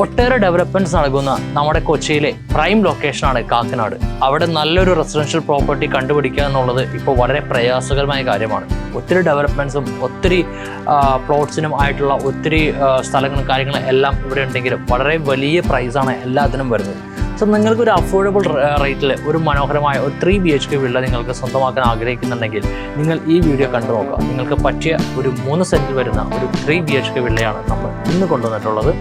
ഒട്ടേറെ ഡെവലപ്മെന്റ്സ് നൽകുന്ന നമ്മുടെ കൊച്ചിയിലെ പ്രൈം ലൊക്കേഷനാണ് കാക്കനാട്. അവിടെ നല്ലൊരു റെസിഡൻഷ്യൽ പ്രോപ്പർട്ടി കണ്ടുപിടിക്കുക എന്നുള്ളത് ഇപ്പോൾ വളരെ പ്രയാസകരമായ കാര്യമാണ്. ഒത്തിരി ഡെവലപ്മെന്റ്സും ഒത്തിരി പ്ലോട്ട്സിനും ആയിട്ടുള്ള ഒത്തിരി സ്ഥലങ്ങളും കാര്യങ്ങളും എല്ലാം ഇവിടെ ഉണ്ടെങ്കിലും വളരെ വലിയ പ്രൈസാണ് എല്ലാത്തിനും വരുന്നത്. സോ നിങ്ങൾക്കൊരു അഫോർഡബിൾ റേറ്റിൽ ഒരു മനോഹരമായ ഒരു 3 BHK വില്ല നിങ്ങൾക്ക് സ്വന്തമാക്കാൻ ആഗ്രഹിക്കുന്നുണ്ടെങ്കിൽ നിങ്ങൾ ഈ വീഡിയോ കണ്ടു നോക്കുക. നിങ്ങൾക്ക് പറ്റിയ ഒരു 3 സെൻറ്റിൽ വരുന്ന ഒരു 3 BHK വില്ലയാണ് നമ്മൾ ഇന്ന് കൊണ്ടുവന്നിട്ടുള്ളത്.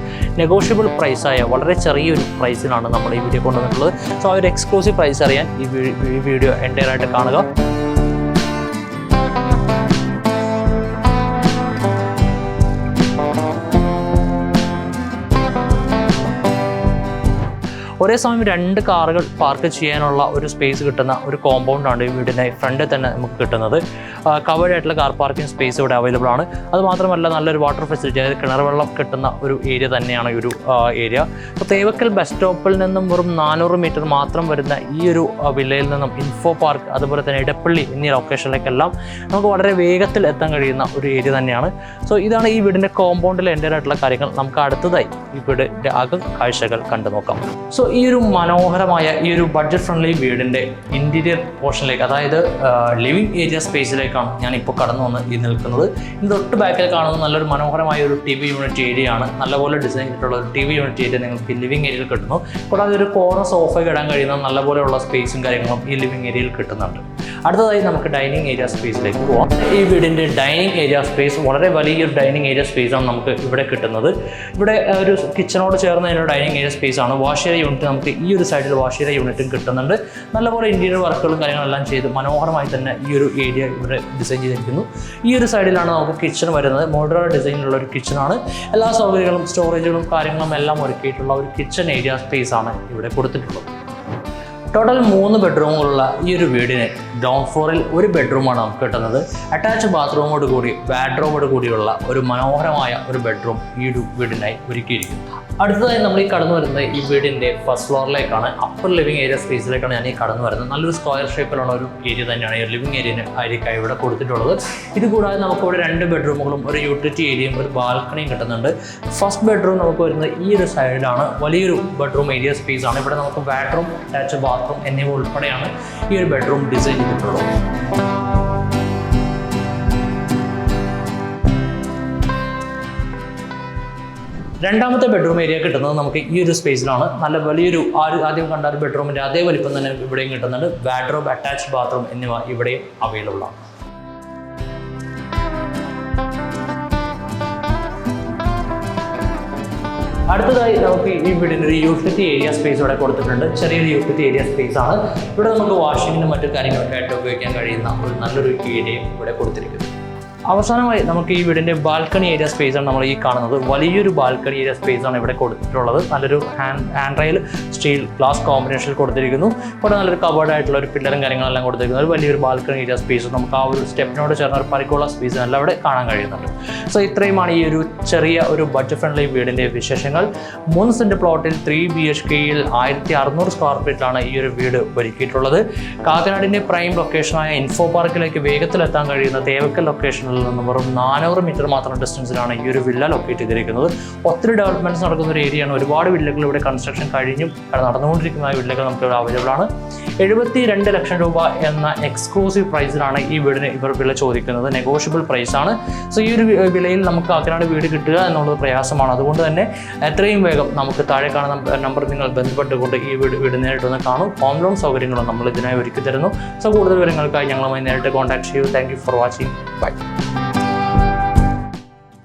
നെഗോഷ്യബിൾ പ്രൈസായ വളരെ ചെറിയൊരു പ്രൈസിലാണ് നമ്മൾ ഈ വീഡിയോ കൊണ്ടുവന്നിട്ടുള്ളത്. സോ ആ ഒരു എക്സ്ക്ലൂസീവ് പ്രൈസ് അറിയാൻ ഈ വീഡിയോ എൻ്റയർ ആയിട്ട് കാണുക. ഒരേ സമയം 2 കാറുകൾ പാർക്ക് ചെയ്യാനുള്ള ഒരു സ്പേസ് കിട്ടുന്ന ഒരു കോമ്പൗണ്ടാണ് ഈ വീടിൻ്റെ ഫ്രണ്ടിൽ തന്നെ നമുക്ക് കിട്ടുന്നത്. കവേർഡ് ആയിട്ടുള്ള കാർ പാർക്കിംഗ് സ്പേസ് ഇവിടെ അവൈലബിൾ ആണ്. അതുമാത്രമല്ല നല്ലൊരു വാട്ടർ ഫെസിലിറ്റി, അതായത് കിണർ വെള്ളം കിട്ടുന്ന ഒരു ഏരിയ തന്നെയാണ് ഈ ഒരു ഏരിയ. അപ്പോൾ തേവക്കൽ ബസ് സ്റ്റോപ്പിൽ നിന്നും വെറും 400 മീറ്റർ മാത്രം വരുന്ന ഈ ഒരു വില്ലയിൽ നിന്നും ഇൻഫോ പാർക്ക്, അതുപോലെ തന്നെ ഇടപ്പള്ളി എന്നീ ലൊക്കേഷനിലേക്കെല്ലാം നമുക്ക് വളരെ വേഗത്തിൽ എത്താൻ കഴിയുന്ന ഒരു ഏരിയ തന്നെയാണ്. സോ ഇതാണ് ഈ വീടിൻ്റെ കോമ്പൗണ്ടിൽ എൻ്റെ ആയിട്ടുള്ള കാര്യങ്ങൾ. നമുക്ക് അടുത്തതായി ഈ വീടിൻ്റെ ആകെ കാഴ്ചകൾ കണ്ടു നോക്കാം. സോ ഈ ഒരു മനോഹരമായ ഈ ഒരു ബഡ്ജറ്റ് ഫ്രണ്ട്ലി വീടിൻ്റെ ഇൻറ്റീരിയർ പോർഷനിലേക്ക്, അതായത് ലിവിംഗ് ഏരിയ സ്പേസിലേക്കാണ് ഞാൻ ഇപ്പോൾ കടന്നു വന്ന് ഈ നിൽക്കുന്നത്. ഇത് തൊട്ട് ബാക്കിൽ കാണുന്നത് നല്ലൊരു മനോഹരമായ ഒരു TV യൂണിറ്റ് ഏരിയ ആണ്. നല്ലപോലെ ഡിസൈൻ ചെയ്തിട്ടുള്ള ഒരു TV യൂണിറ്റ് ഏരിയ നിങ്ങൾക്ക് ലിവിംഗ് ഏരിയയിൽ കിട്ടുന്നു. കൂടാതെ ഒരു കോർണർ സോഫയ്ക്ക് ഇടാൻ കഴിയുന്ന നല്ലപോലെയുള്ള സ്പേസും കാര്യങ്ങളും ഈ ലിവിംഗ് ഏരിയയിൽ കിട്ടുന്നുണ്ട്. അടുത്തതായി നമുക്ക് ഡൈനിങ് ഏരിയ സ്പേസിലേക്ക് പോകാം. ഈ വീടിൻ്റെ ഡൈനിങ് ഏരിയ സ്പേസ് വളരെ വലിയൊരു ഡൈനിങ് ഏരിയ സ്പേസാണ് നമുക്ക് ഇവിടെ കിട്ടുന്നത്. ഇവിടെ ഒരു കിച്ചണോട് ചേർന്ന് തന്നെ ഡൈനിങ് ഏരിയ സ്പേസാണ്. വാഷ് ഏരിയ യൂണിറ്റ് നമുക്ക് ഈ ഒരു സൈഡിൽ വാഷ് ഏരിയ യൂണിറ്റും കിട്ടുന്നുണ്ട്. നല്ലപോലെ ഇൻറ്റീരിയർ വർക്കുകളും കാര്യങ്ങളെല്ലാം ചെയ്ത് മനോഹരമായി തന്നെ ഈ ഒരു ഏരിയ ഇവിടെ ഡിസൈൻ ചെയ്തിരിക്കുന്നു. ഈ ഒരു സൈഡിലാണ് നമുക്ക് കിച്ചൺ വരുന്നത്. മോഡുലാർ ഡിസൈനിലുള്ള ഒരു കിച്ചണാണ്. എല്ലാ സൗകര്യങ്ങളും സ്റ്റോറേജുകളും കാര്യങ്ങളും എല്ലാം ഒരുക്കിയിട്ടുള്ള ഒരു കിച്ചൺ ഏരിയ സ്പേസാണ് ഇവിടെ കൊടുത്തിട്ടുള്ളത്. ടോട്ടൽ 3 ബെഡ്റൂമുകളുള്ള ഈ ഒരു വീടിന് ഗ്രൗണ്ട് ഫ്ലോറിൽ ഒരു ബെഡ്റൂമാണ് നമുക്ക് കിട്ടുന്നത്. അറ്റാച്ച് ബാത്റൂമോട് കൂടി വാർഡ്രോബോട് കൂടിയുള്ള ഒരു മനോഹരമായ ഒരു ബെഡ്റൂം ഈ ഒരു വീടിനായി ഒരുക്കിയിരിക്കുന്നു. അടുത്തതായി നമ്മൾ ഈ കടന്നു വരുന്നത് ഈ വീടിൻ്റെ ഫസ്റ്റ് ഫ്ലോറിലേക്കാണ്. അപ്പർ ലിവിംഗ് ഏരിയ സ്പേസിലേക്കാണ് ഞാൻ ഈ കടന്നു വരുന്നത്. നല്ലൊരു സ്ക്വയർ ഷേപ്പിലുള്ള ഒരു ഏരിയ തന്നെയാണ് ഈ ലിവിംഗ് ഏരിയന് ആയിരിക്കായി ഇവിടെ കൊടുത്തിട്ടുള്ളത്. ഇതുകൂടാതെ നമുക്കിവിടെ 2 ബെഡ്റൂമുകളും ഒരു യൂട്ടിലിറ്റി ഏരിയയും ഒരു ബാൽക്കണിയും കിട്ടുന്നുണ്ട്. ഫസ്റ്റ് ബെഡ്റൂം നമുക്ക് വരുന്നത് ഈ ഒരു സൈഡിലാണ്. വലിയൊരു ബെഡ്റൂം ഏരിയ സ്പേസ് ആണ്. ഇവിടെ നമുക്ക് വാർഡ്രോബ്, അറ്റാച്ച് ബാത്റൂം എന്നിവ ഉൾപ്പെടെയാണ് ഈ ഒരു ബെഡ്റൂം ഡിസൈൻ ചെയ്തിട്ടുള്ളത്. രണ്ടാമത്തെ ബെഡ്റൂം ഏരിയ കിട്ടുന്നത് നമുക്ക് ഈ ഒരു സ്പേസിലാണ്. നല്ല വലിയൊരു ആദ്യം കണ്ട ഒരു ബെഡ്റൂമിൻ്റെ അതേ വലിപ്പം തന്നെ ഇവിടെയും കിട്ടുന്നുണ്ട്. വാർഡ്രോബ്, അറ്റാച്ച്ഡ് ബാത്റൂം എന്നിവ ഇവിടെയും അവൈലബിൾ ആണ്. അടുത്തതായി നമുക്ക് ഈ വീടിൻ്റെ ഒരു യൂട്ടിലിറ്റി ഏരിയ സ്പേസ് ഇവിടെ കൊടുത്തിട്ടുണ്ട്. ചെറിയൊരു യൂട്ടിലിറ്റി ഏരിയ സ്പേസ് ആണ്. ഇവിടെ നമുക്ക് വാഷിങ്ങിനും മറ്റു കാര്യങ്ങളൊക്കെ ആയിട്ട് ഉപയോഗിക്കാൻ കഴിയുന്ന ഒരു നല്ലൊരു ഏരിയ ഇവിടെ കൊടുത്തിരിക്കുന്നു. അവസാനമായി നമുക്ക് ഈ വീടിൻ്റെ ബാൽക്കണി ഏരിയ സ്പേസാണ് നമ്മൾ ഈ കാണുന്നത്. വലിയൊരു ബാൽക്കണി ഏരിയ സ്പേസാണ് ഇവിടെ കൊടുത്തിട്ടുള്ളത്. നല്ലൊരു ഹാൻഡ് റെയിൽ സ്റ്റീൽ ഗ്ലാസ് കോമ്പിനേഷനിൽ കൊടുത്തിരിക്കുന്നു. ഇവിടെ നല്ലൊരു കവേർഡായിട്ടുള്ള ഒരു പില്ലറും കാര്യങ്ങളെല്ലാം കൊടുത്തിരിക്കുന്നു. ഒരു വലിയൊരു ബാൽക്കണി ഏരിയ സ്പേസ് നമുക്ക് ആ ഒരു സ്റ്റെപ്പിനോട് ചേർന്ന ഒരു പരിക്കുള്ള സ്പേസ് എല്ലാം ഇവിടെ കാണാൻ കഴിയുന്നുണ്ട്. സോ ഇത്രയുമാണ് ഈ ഒരു ചെറിയ ഒരു ബഡ്ജറ്റ് ഫ്രണ്ട്ലി വീടിൻ്റെ വിശേഷങ്ങൾ. 3 സെൻറ്റ് പ്ലോട്ടിൽ 3 BHKയിൽ 1600 സ്ക്വയർ ഫീറ്റിലാണ് ഈ ഒരു വീട് ഒരുക്കിയിട്ടുള്ളത്. കാക്കനാടിൻ്റെ പ്രൈം ലൊക്കേഷനായ ഇൻഫോ പാർക്കിലേക്ക് വേഗത്തിലെത്താൻ കഴിയുന്ന തേവക്കൽ ലൊക്കേഷനിൽ നിന്ന് വെറും 400 മീറ്റർ മാത്രം ഡിസ്റ്റൻസിലാണ് ഈ ഒരു വില്ല ലൊക്കേറ്റ് ചെയ്തിരിക്കുന്നത്. ഒത്തിരി ഡെവലപ്മെൻറ്റ്സ് നടക്കുന്ന ഒരു ഏരിയയാണ്. ഒരുപാട് വില്ലകൾ ഇവിടെ കൺസ്ട്രക്ഷൻ കഴിഞ്ഞും നടന്നുകൊണ്ടിരിക്കുന്ന വില്ലകൾ നമുക്ക് ഇവിടെ അവൈലബിൾ ആണ്. 72 ലക്ഷം രൂപ എന്ന എക്സ്ക്ലൂസീവ് പ്രൈസിലാണ് ഈ വീടിന് ഇവർ വില ചോദിക്കുന്നത്. നെഗോഷ്യബിൾ പ്രൈസാണ്. സോ ഈ ഒരു വിലയിൽ നമുക്ക് കാക്കനാട് വീട് കിട്ടുക എന്നുള്ളത് പ്രയാസമാണ്. അതുകൊണ്ട് തന്നെ എത്രയും വേഗം നമുക്ക് താഴെ കാണുന്ന നമ്പർ നിങ്ങൾ ബന്ധപ്പെട്ടുകൊണ്ട് ഈ വീട് നേരിട്ടൊന്ന് കാണും. ഹോം ലോൺ സൗകര്യങ്ങളും നമ്മൾ ഇതിനായി ഒരുക്കി തരുന്നു. സോ കൂടുതൽ വിവരങ്ങൾക്കായി ഞങ്ങളുമായി നേരിട്ട് കോൺടാക്ട് ചെയ്യൂ. Thank you for watching. By.